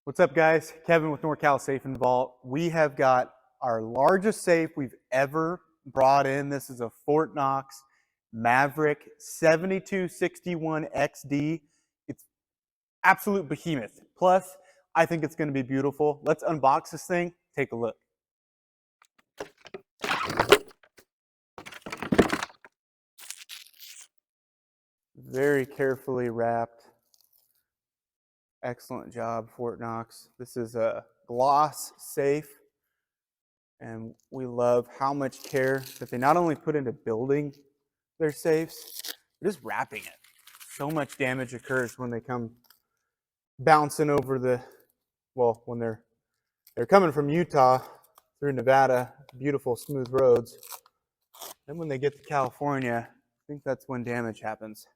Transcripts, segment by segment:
What's up, guys? Kevin with NorCal Safe Vault. We have got our largest safe we've ever brought in. This is a Fort Knox Maverick 7261XD. It's absolute behemoth. Plus, I think it's going to be beautiful. Let's unbox this thing. Take a look. Very carefully wrapped. Excellent job, Fort Knox. This is a gloss safe, and we love how much care that they not only put into building their safes, but just wrapping it. So much damage occurs when they come bouncing over when they're coming from Utah through Nevada, beautiful smooth roads. Then when they get to California, I think that's when damage happens.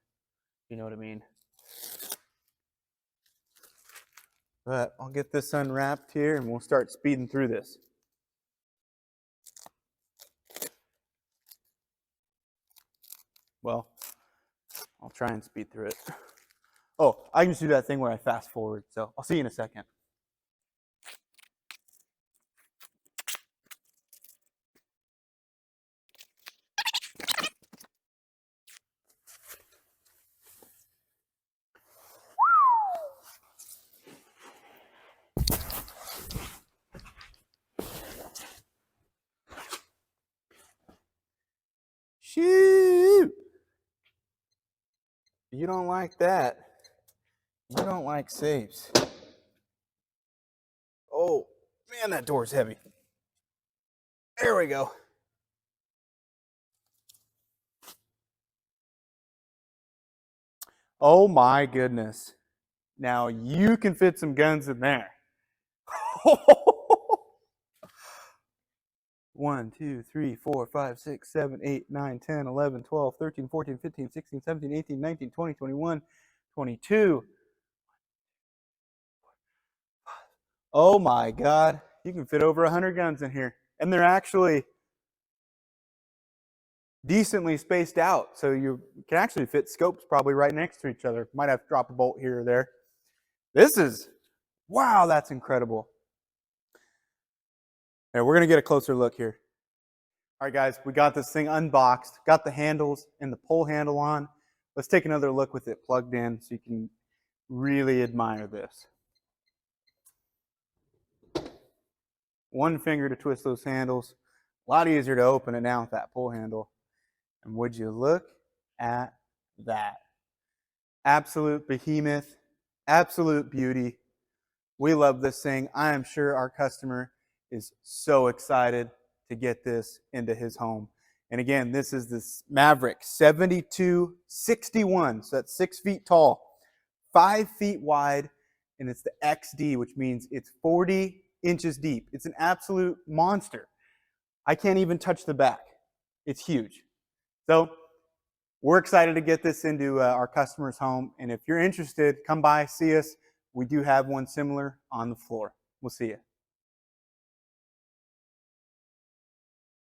You know what I mean? But I'll get this unwrapped here and we'll start speeding through this. Well, I'll try and speed through it. Oh, I can just do that thing where I fast forward, so I'll see you in a second. Shoot! You don't like that. You don't like safes. Oh, man, that door's heavy. There we go. Oh my goodness. Now you can fit some guns in there. 1, 2, 3, 4, 5, 6, 7, 8, 9, 10, 11, 12, 13, 14, 15, 16, 17, 18, 19, 20, 21, 22. Oh my God. You can fit over 100 guns in here. And they're actually decently spaced out. So you can actually fit scopes probably right next to each other. Might have to drop a bolt here or there. Wow, that's incredible. Now we're going to get a closer look here. All right, guys, we got this thing unboxed, got the handles and the pull handle on. Let's take another look with it plugged in so you can really admire this. One finger to twist those handles. A lot easier to open it now with that pull handle. And would you look at that? Absolute behemoth, absolute beauty. We love this thing. I am sure our customer is so excited to get this into his home. And again, this is this Maverick 7261. So that's 6 feet tall, 5 feet wide, and it's the XD, which means it's 40 inches deep. It's an absolute monster. I can't even touch the back. It's huge. So we're excited to get this into our customer's home. And if you're interested, come by, see us. We do have one similar on the floor. We'll see you.